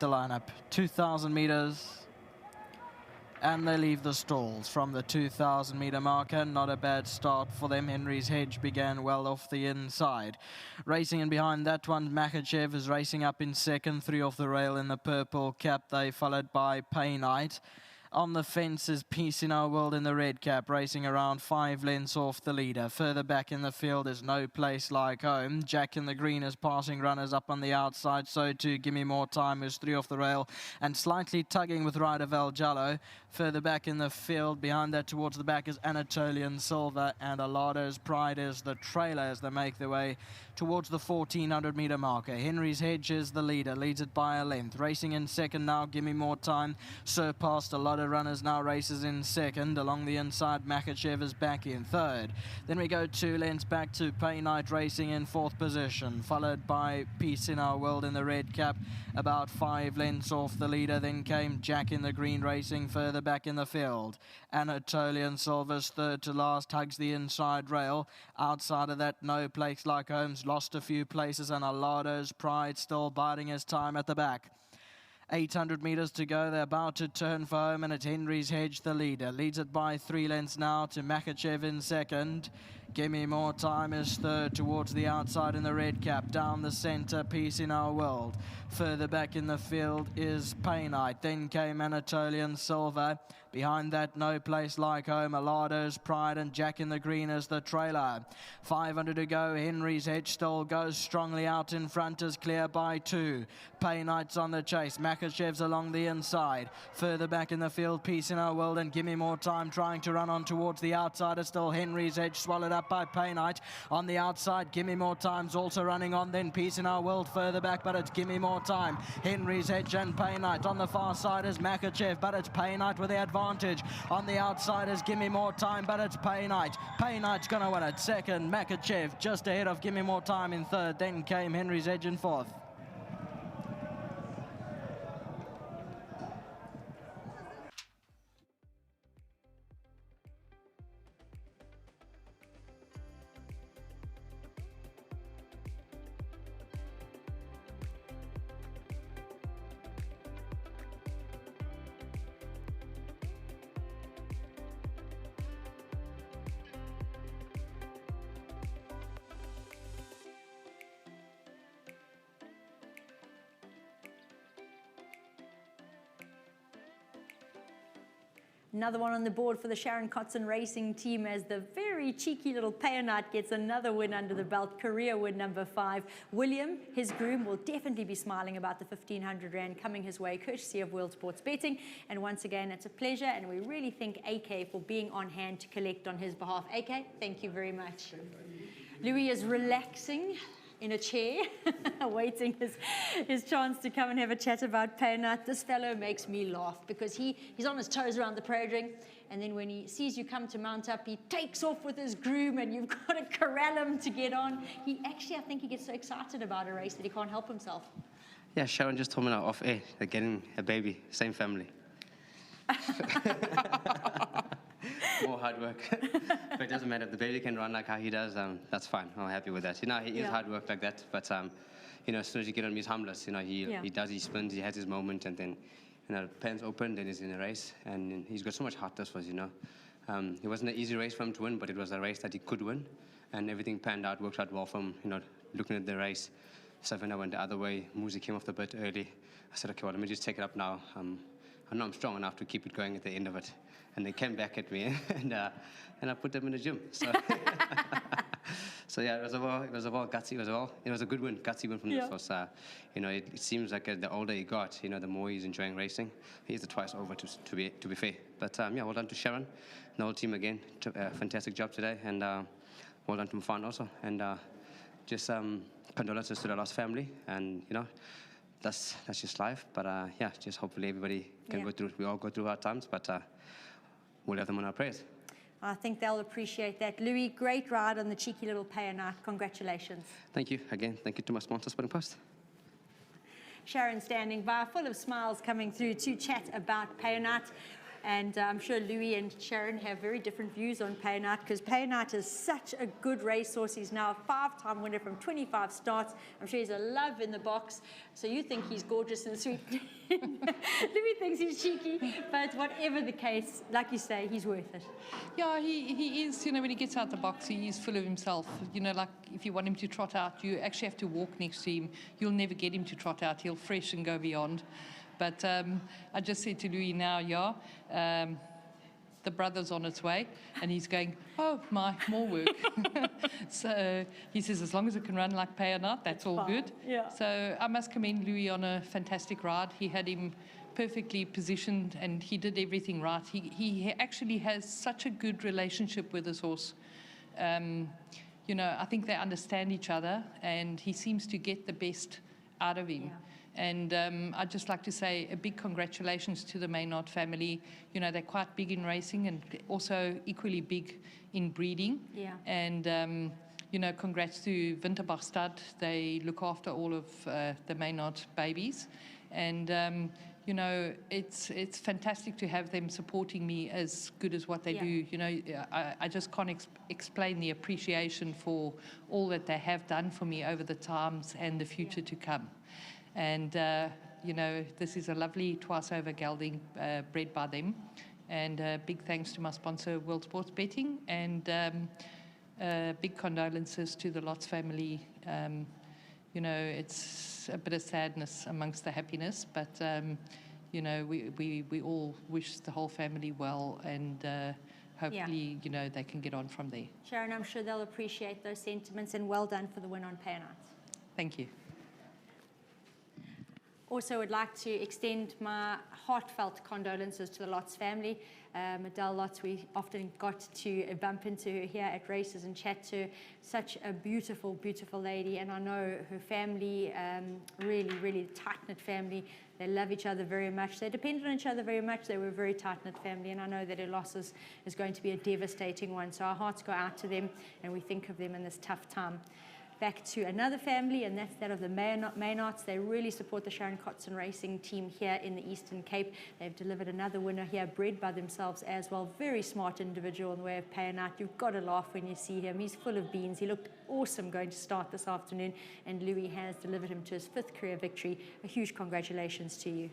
The lineup, 2,000 meters, and they leave the stalls from the 2,000 meter marker. Not a bad start for them. Henry's Hedge began well off the inside. Racing in behind that one, Makachev is racing up in second, 3 off the rail in the purple cap. They followed by Painite. On the fence is Peace in Our World in the red cap, racing around 5 lengths off the leader. Further back in the field is No Place Like Home. Jack in the green is passing runners up on the outside. So too, Gimme More Time is 3 off the rail and slightly tugging with Rider Jallo. Further back in the field, behind that towards the back is Anatolian Silver, and Alado's Pride is the trailer as they make their way towards the 1,400 meter marker. Henry's Hedge is the leader, leads it by a length. Racing in second now, Gimme More Time. Surpassed a lot of runners, now races in second. Along the inside, Makachev is back in third. Then we go 2 lengths back to Painite racing in fourth position, followed by Peace in Our World in the red cap, about 5 lengths off the leader. Then came Jack in the green racing further back in the field. Anatolian Silver's third to last, hugs the inside rail. Outside of that, No Place Like Home's lost a few places, and Alado's Pride still biding his time at the back. 800 meters to go. They're about to turn for home, and it's Henry's Hedge, the leader. Leads it by 3 lengths now to Makachev in second. Gimme More Time is third towards the outside in the red cap. Down the center, Peace in Our World. Further back in the field is Painite. Then came Anatolian Silver. Behind that, No Place Like Home, Alado's Pride, and Jack in the green as the trailer. 500 to go. Henry's Hedge still goes strongly out in front, is clear by 2. Painite's on the chase. Makachev's along the inside. Further back in the field, Peace in Our World and Gimme More Time trying to run on towards the outside. Is still Henry's Hedge, swallowed up by Painite. On the outside, Gimme More Time's also running on. Then Peace in Our World further back, but it's Gimme More Time. Henry's Hedge and Painite. On the far side is Makachev, but it's Painite with the advantage. On the outside is Gimme More Time, but it's Painite. Painite's going to win it. Second, Makachev just ahead of Gimme More Time in third. Then came Henry's Hedge in fourth. Another one on the board for the Sharon Kotzen Racing team as the very cheeky little Painite gets another win under the belt, career win number 5. William, his groom, will definitely be smiling about the 1,500 Rand coming his way, courtesy of World Sports Betting. And once again, it's a pleasure, and we really thank AK for being on hand to collect on his behalf. AK, thank you very much. Louis is relaxing in a chair, awaiting his chance to come and have a chat about Painite. This fellow makes me laugh because he's on his toes around the parade ring, and then when he sees you come to mount up, he takes off with his groom, and you've got to corral him to get on. He actually, I think he gets so excited about a race that he can't help himself. Yeah, Sharon just told me now off air, they're getting a baby, same family. More hard work. But it doesn't matter. If the baby can run like how he does, that's fine. I'm happy with that. You know, he is hard work like that. But, you know, as soon as you get him, he's harmless. You know, he does his spins, he has his moment, and then, you know, pens open, then he's in a race. And he's got so much heart, this was, you know. It wasn't an easy race for him to win, but it was a race that he could win. And everything panned out, worked out well for him, you know, looking at the race. Savannah went the other way. Muzi came off the bit early. I said, okay, well, let me just take it up now. I know I'm strong enough to keep it going at the end of it. And they came back at me, and I put them in the gym. So, so yeah, it was a well gutsy. It was a good win, gutsy win from this. Was, you know, it seems like the older he got, you know, the more he's enjoying racing. He's the twice over to be fair. But yeah, well done to Sharon, the whole team again. Fantastic job today, and well done to Mufan also. And just condolences to the lost family, and you know. That's just life, but yeah, just hopefully everybody can go through. We all go through hard times, but we'll have them on our prayers. I think they'll appreciate that. Louis, great ride on the cheeky little Painite. Congratulations. Thank you again. Thank you to my sponsor, Spinning Post. Sharon standing by, full of smiles coming through to chat about Painite. And I'm sure Louis and Sharon have very different views on Painite, because Painite is such a good racehorse. He's now a 5-time winner from 25 starts. I'm sure he's a love in the box. So you think he's gorgeous and sweet. Louis thinks he's cheeky, but whatever the case, like you say, he's worth it. Yeah, he is, when he gets out the box, he is full of himself. Like if you want him to trot out, you actually have to walk next to him. You'll never get him to trot out. He'll fresh and go beyond. But I just said to Louis now, the brother's on its way, and he's going, oh my, more work. So he says, as long as it can run like Painite, that's all good. Yeah. So I must commend Louis on a fantastic ride. He had him perfectly positioned, and he did everything right. He actually has such a good relationship with his horse. I think they understand each other, and he seems to get the best out of him. Yeah. And I'd just like to say a big congratulations to the Painite family. They're quite big in racing and also equally big in breeding. Yeah. And, congrats to Winterbach Stud. They look after all of the Painite babies. And, it's fantastic to have them supporting me as good as what they do. I just can't explain the appreciation for all that they have done for me over the times and the future to come. And, this is a lovely twice-over gelding bred by them. And big thanks to my sponsor, World Sports Betting. And big condolences to the Lotz family. It's a bit of sadness amongst the happiness. But, we all wish the whole family well. And hopefully, they can get on from there. Sharon, I'm sure they'll appreciate those sentiments. And well done for the win on Painite. Thank you. Also, would like to extend my heartfelt condolences to the Lotz family. Adele Lotz, we often got to bump into her here at races and chat to her. Such a beautiful, beautiful lady. And I know her family, really, really tight-knit family. They love each other very much. They depend on each other very much. They were a very tight-knit family. And I know that her loss is going to be a devastating one. So our hearts go out to them, and we think of them in this tough time. Back to another family, and that's that of the Painites. They really support the Sharon Kotzen racing team here in the Eastern Cape. They've delivered another winner here, bred by themselves as well. Very smart individual in the way of Painite. You've got to laugh when you see him. He's full of beans. He looked awesome going to start this afternoon, and Louis has delivered him to his 5th career victory. A huge congratulations to you.